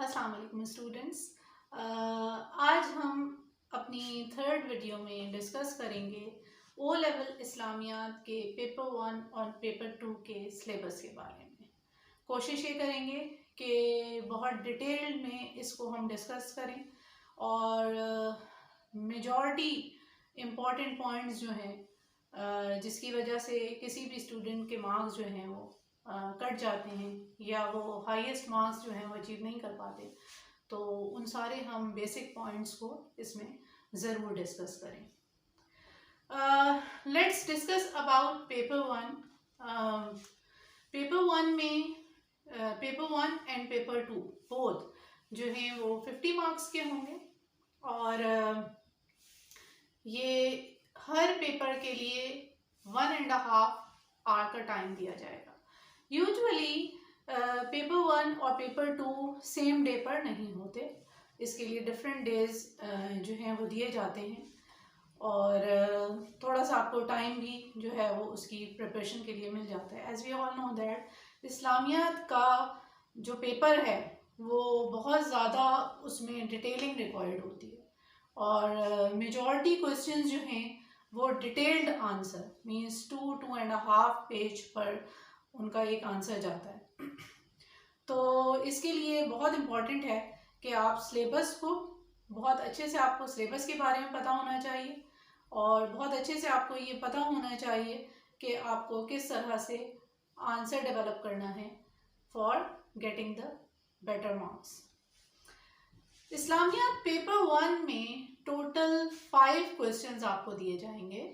अस्सलाम वालेकुम स्टूडेंट्स। आज हम अपनी थर्ड वीडियो में डिस्कस करेंगे ओ लेवल इस्लामियात के पेपर 1 और पेपर 2 के सिलेबस के बारे में। कोशिश ये करेंगे कि बहुत डिटेल में इसको हम डिस्कस करें और मेजॉरिटी इम्पॉर्टेंट पॉइंट्स जो हैं जिसकी वजह से किसी भी स्टूडेंट के मार्क्स जो हैं वो कट जाते हैं या वो हाईएस्ट मार्क्स जो हैं वो अचीव नहीं कर पाते, तो उन सारे हम बेसिक पॉइंट्स को इसमें ज़रूर डिस्कस करें। Let's discuss about paper 1। Paper 1 में पेपर 1 एंड पेपर 2 बोथ जो हैं वो 50 मार्क्स के होंगे और ये हर पेपर के लिए 1.5 आवर का टाइम दिया जाएगा। यूजुअली पेपर 1 और पेपर 2 सेम डे पर नहीं होते, इसके लिए डिफरेंट डेज जो हैं वो दिए जाते हैं और थोड़ा सा आपको टाइम भी जो है वो उसकी प्रिपरेशन के लिए मिल जाता है। As we all know that इस्लामियात का जो पेपर है वो बहुत ज़्यादा उसमें डिटेलिंग रिक्वायर्ड होती है और मेजॉरिटी क्वेश्चंस जो हैं वो डिटेल्ड आंसर मीन्स 2.5 पेज पर उनका एक आंसर जाता है। तो इसके लिए बहुत इम्पॉर्टेंट है कि आप सिलेबस को बहुत अच्छे से, आपको सिलेबस के बारे में पता होना चाहिए और बहुत अच्छे से आपको ये पता होना चाहिए कि आपको किस तरह से आंसर डेवलप करना है for getting the better marks. इस्लामियात पेपर 1 में टोटल 5 क्वेश्चंस आपको दिए जाएंगे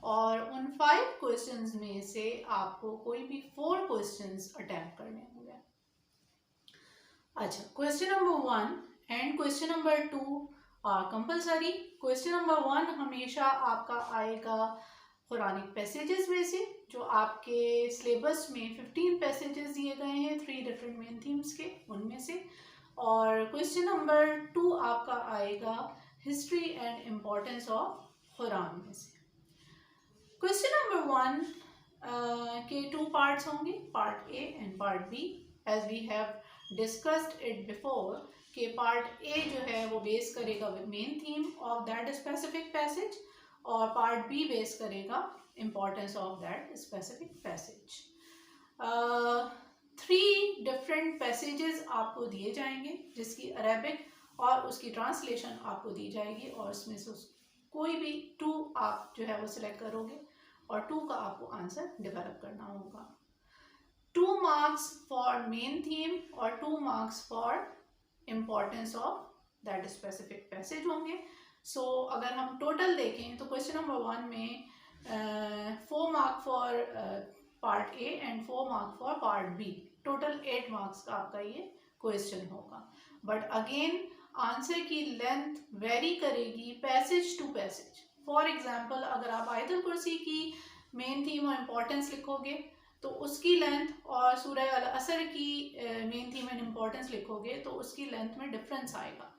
और उन 5 क्वेश्चंस में से आपको कोई भी 4 क्वेश्चंस अटेम्प्ट करने होंगे। अच्छा, question number 1 and question number 2 are compulsory. Question number 1 हमेशा आपका आएगा कुरानिक पैसेजेस में से, जो आपके सिलेबस में 15 पैसेजेस दिए गए हैं 3 डिफरेंट मेन थीम्स के, उनमें से। और क्वेश्चन नंबर 2 आपका आएगा history and importance of Quran में से। क्वेश्चन नंबर 1 के 2 पार्ट्स होंगे, part A and part B. As we have discussed it before कि पार्ट ए जो है वो बेस करेगा main theme of that specific passage और पार्ट बी बेस करेगा importance of that specific passage. 3 different passages आपको दिए जाएंगे जिसकी अरेबिक और उसकी ट्रांसलेशन आपको दी जाएगी और उसमें से कोई भी 2 आप जो है वो सिलेक्ट करोगे और 2 का आपको आंसर डेवलप करना होगा। 2 मार्क्स फॉर मेन थीम और 2 marks for importance of that specific passage होंगे। सो अगर हम टोटल देखें तो क्वेश्चन नंबर 1 में 4 mark for part A and 4 mark for part B, total 8 marks का आपका ये क्वेश्चन होगा। बट अगेन आंसर की लेंथ वेरी करेगी passage to passage. For example अगर आप आयतुल कुर्सी की मेन थीम और इम्पोर्टेंस लिखोगे तो उसकी लेंथ और सूरह अल असर की मेन थीम एंड इम्पोर्टेंस लिखोगे तो उसकी लेंथ में डिफरेंस आएगा।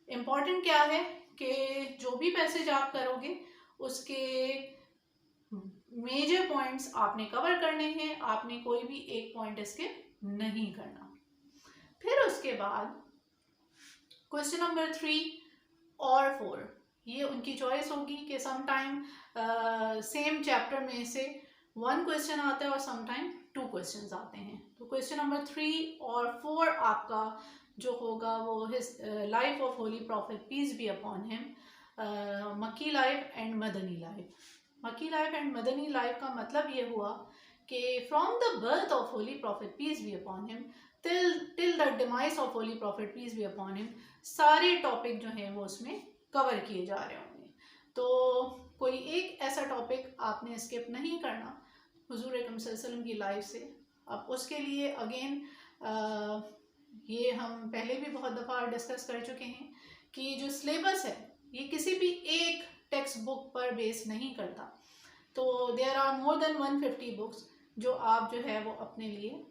इम्पॉर्टेंट क्या है कि जो भी पैसेज आप करोगे उसके मेजर पॉइंट्स आपने कवर करने हैं, आपने कोई भी एक पॉइंट स्किप नहीं करना। फिर उसके बाद क्वेश्चन नंबर 3 और 4 ये उनकी चॉइस होगी कि समटाइम सेम चैप्टर में से 1 क्वेश्चन आता है और समटाइम 2 क्वेश्चंस आते हैं। तो क्वेश्चन नंबर 3 और 4 आपका जो होगा वो life of holy prophet peace be upon him, मक्की लाइफ एंड मदनी लाइफ। मक्की लाइफ एंड मदनी लाइफ का मतलब ये हुआ कि from the birth of holy prophet peace be upon him till the demise of holy prophet peace be upon him, सारे टॉपिक जो हैं वो उसमें कवर किए जा रहे होंगे। तो कोई एक ऐसा टॉपिक आपने स्किप नहीं करना हुजूर अकरम सल्लल्लाहु अलैहि वसल्लम की लाइफ से। अब उसके लिए अगेन ये हम पहले भी बहुत दफ़ा डिस्कस कर चुके हैं कि जो सिलेबस है ये किसी भी एक टेक्स्ट बुक पर बेस नहीं करता। तो there are more than 150 books जो आप जो है वो अपने लिए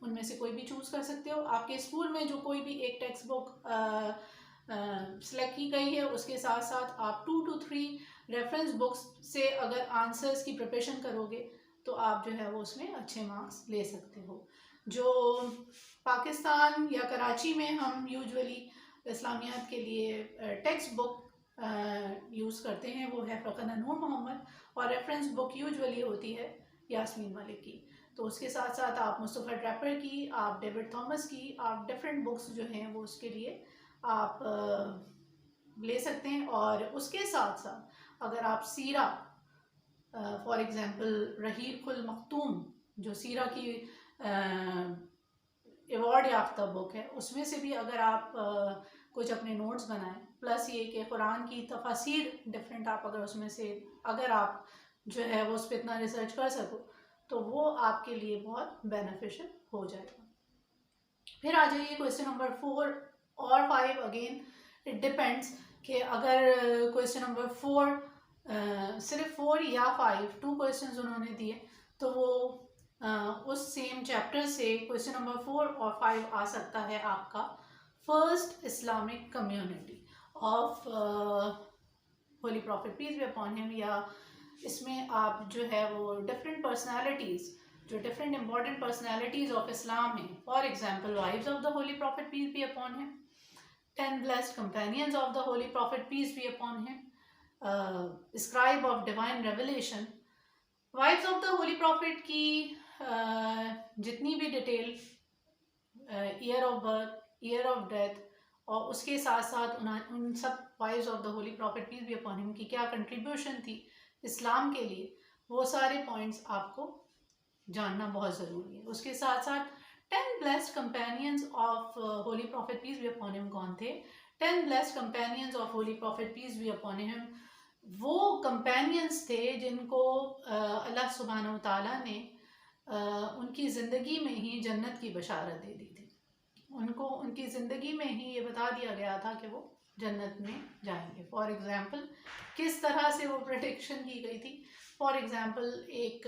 उनमें से कोई भी चूज़ कर सकते हो। आपके स्कूल में जो कोई भी एक टेक्स्ट बुक सेलेक्ट की गई है उसके साथ साथ आप 2 to 3 रेफरेंस बुक्स से अगर आंसर्स की प्रिपरेशन करोगे तो आप जो है वो उसमें अच्छे मार्क्स ले सकते हो। जो पाकिस्तान या कराची में हम यूजुअली इस्लामियात के लिए टेक्स्ट बुक यूज़ करते हैं वो है फ़क़त नूर मोहम्मद, और रेफरेंस बुक यूजुअली होती है यास्मीन मलिक की। तो उसके साथ साथ आप मुस्तफ़ा ड्रैपर की, आप डेविड थॉमस की, आप डिफरेंट बुक्स जो हैं वो उसके लिए आप ले सकते हैं। और उसके साथ साथ अगर आप सीरा, फॉर एग्ज़ाम्पल रहीकुल मखतूम जो सीरा की अवार्ड याफ्ता बुक है, उसमें से भी अगर आप कुछ अपने नोट्स बनाएं, प्लस ये कि कुरान की तफासीर डिफरेंट आप अगर उसमें से अगर आप जो है वो उस पर इतना रिसर्च कर सको तो वो आपके लिए बहुत बेनिफिशियल हो जाएगा। फिर आ जाइए क्वेश्चन नंबर 4 और 5। अगेन इट डिपेंड्स कि अगर क्वेश्चन नंबर 4 सिर्फ 4 या 5 2 क्वेश्चंस उन्होंने दिए तो वो उस सेम चैप्टर से क्वेश्चन नंबर 4 और 5 आ सकता है आपका first Islamic community of holy prophet peace be upon him, या इसमें आप जो है वो डिफरेंट पर्सनालिटीज़ जो different important personalities of Islam हैं, for example wives of the holy prophet peace be upon him, 10 blessed companions of the holy prophet peace be upon him, scribe of divine revelation, wives of the holy prophet की जितनी भी detail, year of birth, year of death, और उसके साथ साथ उन सब wives of the holy prophet peace be upon him की क्या कंट्रीब्यूशन थी इस्लाम के लिए, वो सारे पॉइंट्स आपको जानना बहुत ज़रूरी है। उसके साथ साथ 10 blessed companions of holy prophet peace be upon him कौन थे? 10 blessed companions of holy prophet peace be upon him वो कंपेनियंस थे जिनको अल्लाह सुब्हानहू तआला ने उनकी ज़िंदगी में ही जन्नत की बशारत दे दी थी। उनको उनकी ज़िंदगी में ही ये बता दिया गया था कि वो जन्नत में जाएंगे। फॉर एग्ज़ाम्पल किस तरह से वो प्रेडिक्शन की गई थी? फॉर एग्ज़ाम्पल एक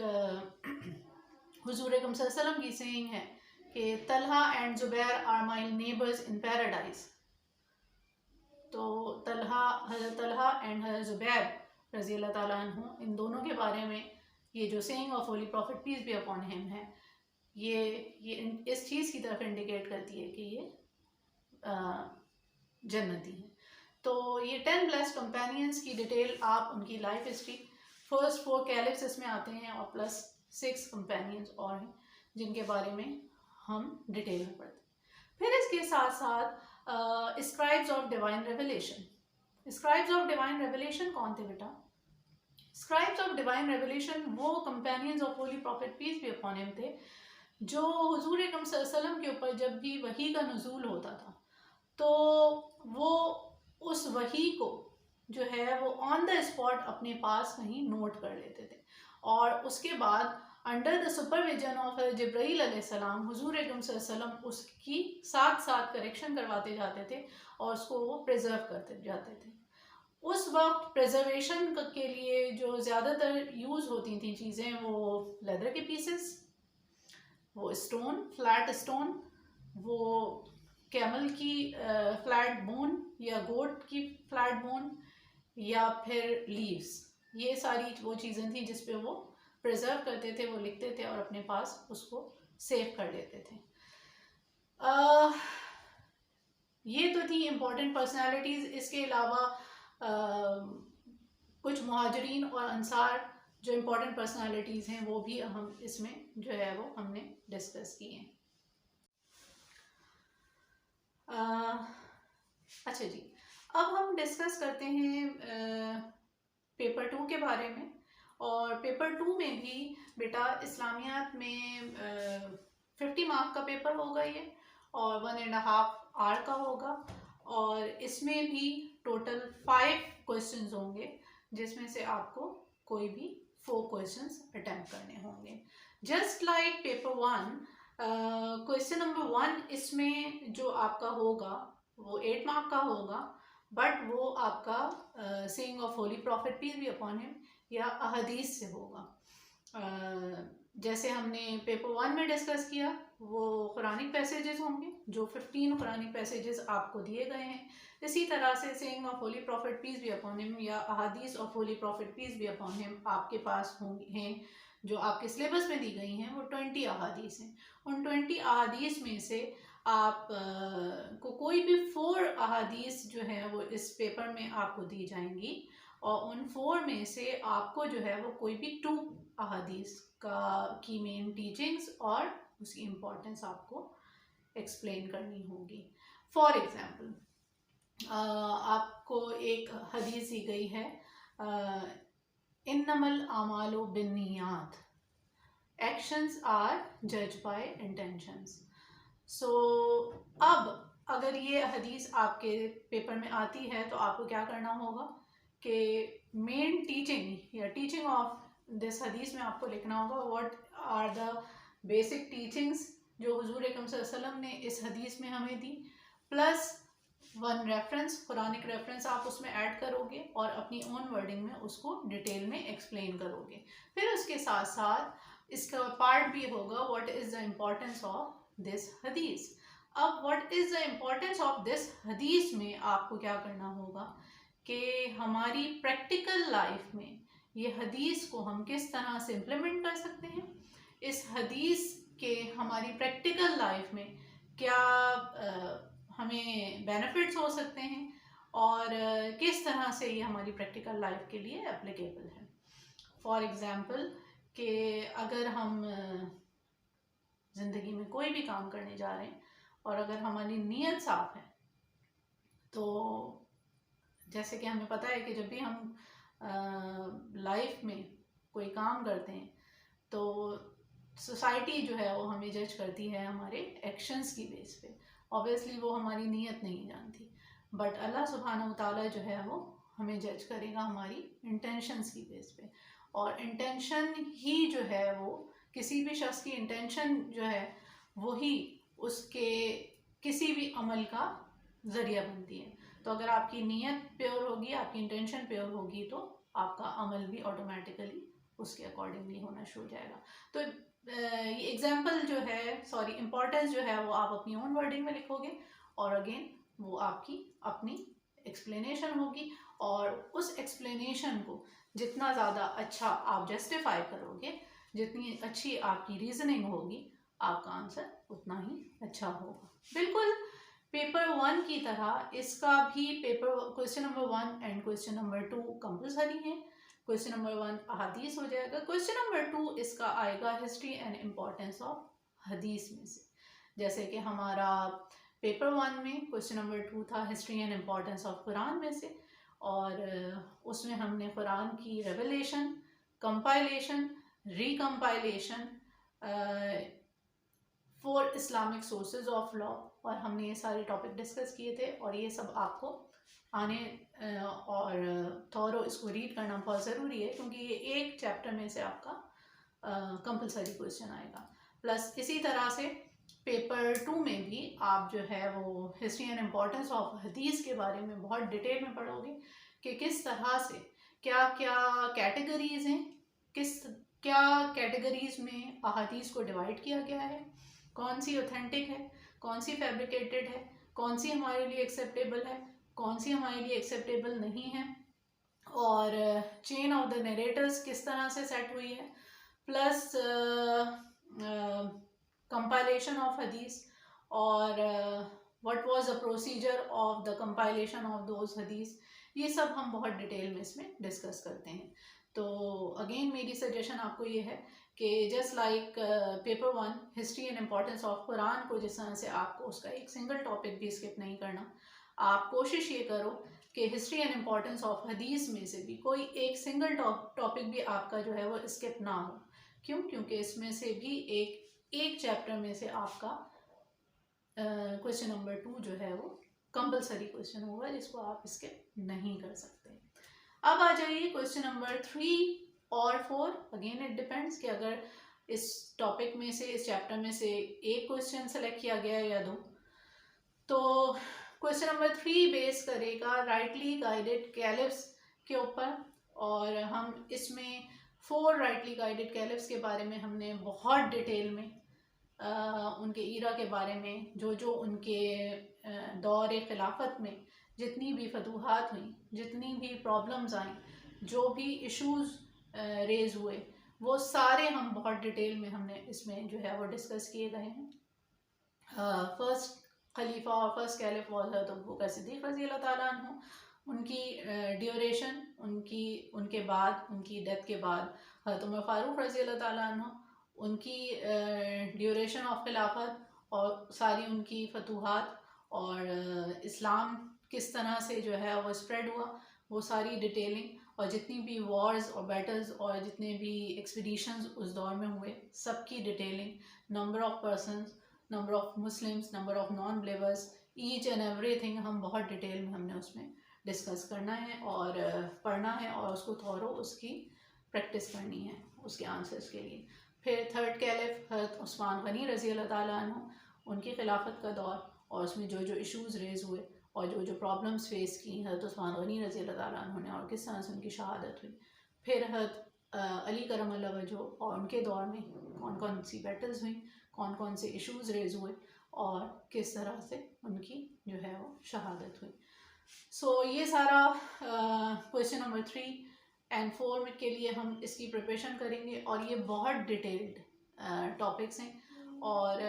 हुज़ूर अकरम सल्लल्लाहु अलैहि वसल्लम की सेइंग है कि Talha and Zubair are my neighbours in paradise. तो हज़रत तलहा एंड हज़रत ज़ुबैर रज़ी अल्लाह ताला अन्हु, इन दोनों के बारे में ये जो saying of holy prophet peace be upon him है, ये इस चीज़ की तरफ इंडिकेट करती है कि ये जन्नती है। तो ये 10 ब्लेस्ड कंपेनियंस की डिटेल आप उनकी लाइफ हिस्ट्री, फर्स्ट 4 कैलिफ्स इसमें आते हैं और प्लस 6 कंपेनियंस और हैं जिनके बारे में हम डिटेल में पढ़ते हैं। फिर इसके साथ साथ scribes of divine revelation. Scribes of divine revelation कौन थे बेटा? स्क्राइब्स ऑफ डिवाइन रेवलेशन वो companions of holy prophet peace be upon him थे जो हुजूर अकरम सल्लल्लाहु अलैहि वसल्लम के ऊपर जब भी वही का नुज़ूल होता था तो वो उस वही को जो है वो ऑन द स्पॉट अपने पास कहीं नोट कर लेते थे, और उसके बाद अंडर द सुपरविजन ऑफ जिब्राइल अलैहिस्सलाम हुजूर अकरम सल्लल्लाहु अलैहि वसल्लम उसकी साथ साथ करेक्शन करवाते जाते थे और उसको वो प्रिजर्व करते जाते थे। उस वक्त प्रिजर्वेशन के लिए जो ज़्यादातर यूज़ होती थी चीज़ें, वो लेदर के पीसेस, वो स्टोन, फ्लैट स्टोन, वो कैमल की फ्लैट बोन या गोट की फ्लैट बोन, या फिर लीव्स, ये सारी वो चीज़ें थी जिस पे वो प्रिजर्व करते थे, वो लिखते थे और अपने पास उसको सेव कर लेते थे। ये तो थी इम्पोर्टेंट पर्सनालिटीज़। इसके अलावा कुछ मुहाजिरीन और अंसार जो इम्पोर्टेंट पर्सनालिटीज़ हैं वो भी हम इसमें जो है वो हमने डिस्कस किए हैं। अच्छा जी, अब हम डिस्कस करते हैं पेपर 2 के बारे में। और पेपर 2 में भी बेटा इस्लामियात में 50 मार्क का पेपर होगा ये, और 1.5 आवर का होगा, और इसमें भी टोटल 5 क्वेश्चंस होंगे जिसमें से आपको कोई भी 4 क्वेश्चंस अटेम्प्ट करने होंगे। Just like paper 1, question number 1 इसमें जो आपका होगा वो 8 मार्क का होगा, बट वो आपका saying of holy prophet peace be upon him या अहदीस से होगा। जैसे हमने पेपर 1 में डिस्कस किया, वो कुरानिक पैसेजेस होंगे जो 15 कुरानिक पैसेजेस आपको दिए गए हैं। इसी तरह से saying of holy prophet peace be upon him या अहादीस of holy prophet peace be upon him आपके पास होंगे हैं जो आपके सिलेबस में दी गई हैं वो 20 अहादीस हैं। उन 20 अहादीस में से आप को कोई भी 4 अहादीस जो है वो इस पेपर में आपको दी जाएंगी, और उन 4 में से आपको जो है वो कोई भी 2 अहादीस की मेन टीचिंग्स और उसकी इम्पोर्टेंस आपको एक्सप्लेन करनी होगी। फॉर एग्जाम्पल, आपको एक हदीस दी गई है, इन्नमल आमालु बिन्नियात, एक्शंस आर जज बाय इंटेंशंस। सो अब अगर ये हदीस आपके पेपर में आती है तो आपको क्या करना होगा कि मेन टीचिंग या टीचिंग ऑफ दिस हदीस में आपको लिखना होगा what are the basic teachings जो हुजूर अकरम सल्लल्लाहु अलैहि वसल्लम ने इस हदीस में हमें दी, प्लस 1 रेफरेंस, कुरानिक रेफरेंस आप उसमें ऐड करोगे और अपनी ओन वर्डिंग में उसको डिटेल में एक्सप्लेन करोगे। फिर उसके साथ साथ इसका पार्ट भी होगा what is the importance of this हदीस। अब what is the importance of this हदीस में आपको क्या करना होगा कि हमारी प्रैक्टिकल लाइफ में ये हदीस को हम किस तरह से इम्प्लीमेंट कर सकते हैं, इस हदीस के हमारी प्रैक्टिकल लाइफ में क्या हमें बेनिफिट्स हो सकते हैं, और किस तरह से ये हमारी प्रैक्टिकल लाइफ के लिए एप्लीकेबल है। फॉर एग्ज़ाम्पल कि अगर हम ज़िंदगी में कोई भी काम करने जा रहे हैं और अगर हमारी नीयत साफ है, तो जैसे कि हमें पता है कि जब भी हम लाइफ में कोई काम करते हैं तो सोसाइटी जो है वो हमें जज करती है हमारे एक्शंस की बेस पे। ऑब्वियसली वो हमारी नीयत नहीं जानती, बट अल्लाह सुब्हानहू व तआला जो है वो हमें जज करेगा हमारी इंटेंशंस की बेस पे। और इंटेंशन ही जो है वो किसी भी शख्स की इंटेंशन जो है वही उसके किसी भी अमल का ज़रिया बनती है। तो अगर आपकी नीयत प्योर होगी, आपकी इंटेंशन प्योर होगी, तो आपका अमल भी ऑटोमेटिकली उसके अकॉर्डिंगली होना शुरू हो जाएगा। तो ये एग्जाम्पल जो है, सॉरी, इम्पोर्टेंस जो है वो आप अपनी ओन वर्डिंग में लिखोगे, और अगेन वो आपकी अपनी एक्सप्लेनेशन होगी, और उस एक्सप्लेनेशन को जितना ज़्यादा अच्छा आप जस्टिफाई करोगे, जितनी अच्छी आपकी रीजनिंग होगी, आपका आंसर उतना ही अच्छा होगा। बिल्कुल पेपर 1 की तरह इसका भी paper question number 1 and question number 2 compulsory है। क्वेश्चन नंबर 1 अहादीस हो जाएगा, क्वेश्चन नंबर 2 इसका आएगा हिस्ट्री एंड इम्पोर्टेंस ऑफ हदीस में से। जैसे कि हमारा पेपर 1 में क्वेश्चन नंबर 2 था history and importance of Quran में से, और उसमें हमने कुरान की revelation, compilation, recompilation, 4 Islamic sources of law, और हमने ये सारे टॉपिक डिस्कस किए थे। और ये सब आपको आने और थोरो इसको रीड करना बहुत ज़रूरी है, क्योंकि ये एक चैप्टर में से आपका कंपलसरी क्वेश्चन आएगा। प्लस इसी तरह से पेपर 2 में भी आप जो है वो हिस्ट्री एंड इम्पोर्टेंस ऑफ हदीस के बारे में बहुत डिटेल में पढ़ोगे कि किस तरह से क्या क्या कैटेगरीज हैं, क्या कैटेगरीज में अहादीस को डिवाइड किया गया है, कौन सी ऑथेंटिक है, कौन सी फैब्रिकेटेड है, कौन सी हमारे लिए एक्सेप्टेबल है, कौन सी हमारे लिए एक्सेप्टेबल नहीं है, और चेन ऑफ द नरेटर्स किस तरह से सेट हुई है, प्लस कंपाइलेशन ऑफ हदीस, और what was the procedure of the compilation of those हदीस। ये सब हम बहुत डिटेल में इसमें डिस्कस करते हैं। तो अगेन मेरी सजेशन आपको ये है कि just like paper 1 history and importance of Quran को जिस तरह से आपको उसका एक सिंगल टॉपिक भी स्किप नहीं करना, आप कोशिश ये करो कि हिस्ट्री एंड इम्पोर्टेंस ऑफ हदीस में से भी कोई एक सिंगल टॉपिक भी आपका जो है वो स्किप ना हो। क्यों? क्योंकि इसमें से भी एक चैप्टर में से आपका क्वेश्चन नंबर 2 जो है वो कंपलसरी क्वेश्चन होगा, जिसको आप स्किप नहीं कर सकते। अब आ जाइए क्वेश्चन नंबर 3 और 4। अगेन इट डिपेंड्स कि अगर इस टॉपिक में से, इस चैप्टर में से एक क्वेश्चन सेलेक्ट किया गया या 2, तो क्वेश्चन नंबर 3 बेस करेगा राइटली गाइडेड कैलिफ्स के ऊपर, और हम इसमें 4 राइटली गाइडेड कैलिफ्स के बारे में हमने बहुत डिटेल में उनके ईरा के बारे में, जो उनके दौर खिलाफत में जितनी भी फतूहात हुई, जितनी भी प्रॉब्लम्स आई, जो भी इश्यूज़ रेज़ हुए, वो सारे हम बहुत डिटेल में हमने इसमें जो है वो डिस्कस किए गए हैं। फर्स्ट खलीफा और फर्स्ट कैलिफ वाज हज़रत अबू बकर सिद्दीक़ रज़ी अल्लाह ताला अन्हु, उनकी ड्यूरेशन, उनके बाद, उनकी डेथ के बाद हज़रत उमर फ़ारूक रज़ी अल्लाह ताला अन्हु, उनकी ड्यूरेशन ऑफ खिलाफत और सारी उनकी फतूहात और इस्लाम किस तरह से जो है वो स्प्रेड हुआ, वो सारी डिटेलिंग, और जितनी भी वॉर्स और बैटल्स और जितने भी एक्सपीडिशंस उस दौर में हुए सबकी detailing, number of persons, number of Muslims, number of non believers, each and everything हम बहुत डिटेल में हमने उसमें डिस्कस करना है और पढ़ना है और उसको थोरो उसकी प्रैक्टिस करनी है उसके आंसर्स के लिए। फिर थर्ड कैलिफ हज़रत उस्मान गनी रज़ी अल्लाह ताला अन्हु, उनकी खिलाफत का दौर और उसमें जो जो इश्यूज़ रेज़ हुए और जो जो प्रॉब्लम्स फेस की हज़रत उस्मान गनी रज़ी अल्लाह ताला अन्हु ने और किस तरह से उनकी शहादत हुई। फिर हज़रत अली करमल्लाहु वजहू और उनके दौर में कौन कौन सी बैटल्स हुई, कौन कौन से इश्यूज़ रेज़ हुए और किस तरह से उनकी जो है वो शहादत हुई। सो ये सारा क्वेश्चन नंबर 3 एंड 4 के लिए हम इसकी प्रिपरेशन करेंगे और ये बहुत डिटेल्ड टॉपिक्स हैं और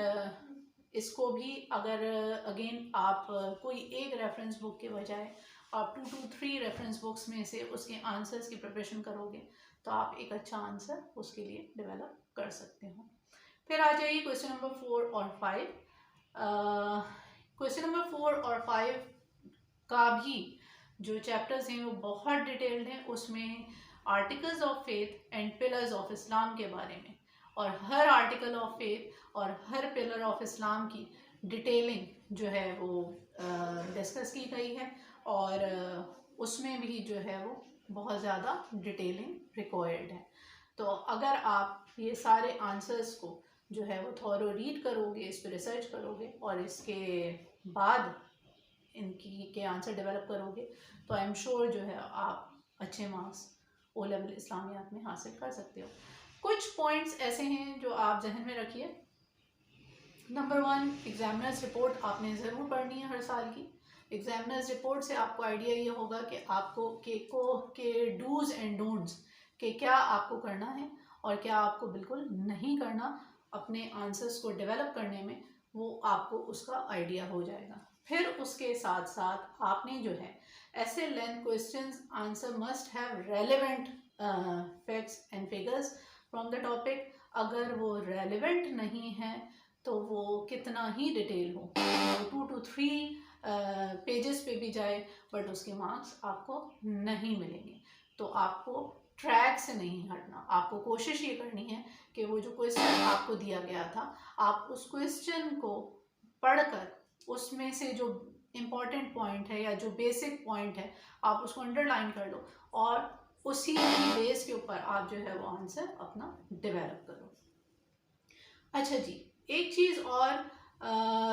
इसको भी अगर अगेन आप कोई एक रेफरेंस बुक के बजाय आप 2 to 3 रेफरेंस बुक्स में से उसके आंसर्स की प्रिपरेशन करोगे तो आप एक अच्छा आंसर उसके लिए डेवलप कर सकते हो। फिर आ जाइए क्वेश्चन नंबर 4 और 5। क्वेश्चन नंबर 4 और 5 का भी जो चैप्टर्स हैं वो बहुत डिटेल्ड हैं, उसमें articles of faith and pillars of Islam के बारे में और हर आर्टिकल ऑफ फेथ और हर पिलर ऑफ इस्लाम की डिटेलिंग जो है वो डिस्कस की गई है और उसमें भी जो है वो बहुत ज़्यादा डिटेलिंग रिक्वायर्ड है। तो अगर आप ये सारे आंसर्स को जो है वो थोरो रीड करोगे, इस पर रिसर्च करोगे और इसके बाद इनकी के आंसर डेवलप करोगे तो आई एम श्योर जो है आप अच्छे मार्क्स ओ लेवल इस्लामियात में हासिल कर सकते हो। कुछ पॉइंट्स ऐसे हैं जो आप जहन में रखिए। नंबर 1, एग्जामिनर्स रिपोर्ट आपने ज़रूर पढ़नी है हर साल की। एग्जामिनर्स रिपोर्ट से आपको आइडिया ये होगा कि आपको के डूज एंड डोंट्स के क्या आपको करना है और क्या आपको बिल्कुल नहीं करना, अपने आंसर्स को डेवलप करने में वो आपको उसका आइडिया हो जाएगा। फिर उसके साथ साथ आपने जो है ऐसे length questions answer must have relevant facts and figures from the topic. अगर वो रेलेवेंट नहीं है तो वो कितना ही डिटेल हो, 2 to 3 पेजेस पे भी जाए बट उसके मार्क्स आपको नहीं मिलेंगे। तो आपको ट्रैक से नहीं हटना, आपको कोशिश ये करनी है कि वो जो क्वेश्चन आपको दिया गया था आप उस क्वेश्चन को पढ़कर उसमें से जो इम्पॉर्टेंट पॉइंट है या जो बेसिक पॉइंट है आप उसको अंडरलाइन कर लो और उसी बेस के ऊपर आप जो है वो आंसर अपना डेवलप करो। अच्छा जी, एक चीज़ और,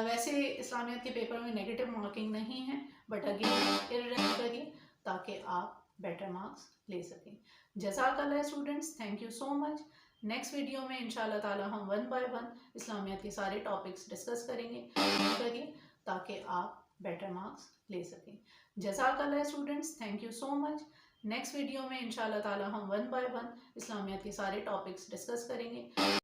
वैसे इस्लामियत के पेपर में नेगेटिव मार्किंग नहीं है बट अगेन इरेंट करिए ताकि आप बेटर मार्क्स ले सकें। जज़ाकल्लाह students, thank you so much. Next video में इंशाल्लाह ताला हम 1 by 1 इस्लामियत के सारे टॉपिक्स डिस्कस करेंगे ताकि आप बेटर मार्क्स ले सकें। जज़ाकल्लाह students, thank you so much. Next video में इंशाल्लाह ताला हम 1 by 1 इस्लामियत के सारे टॉपिक्स डिस्कस करेंगे।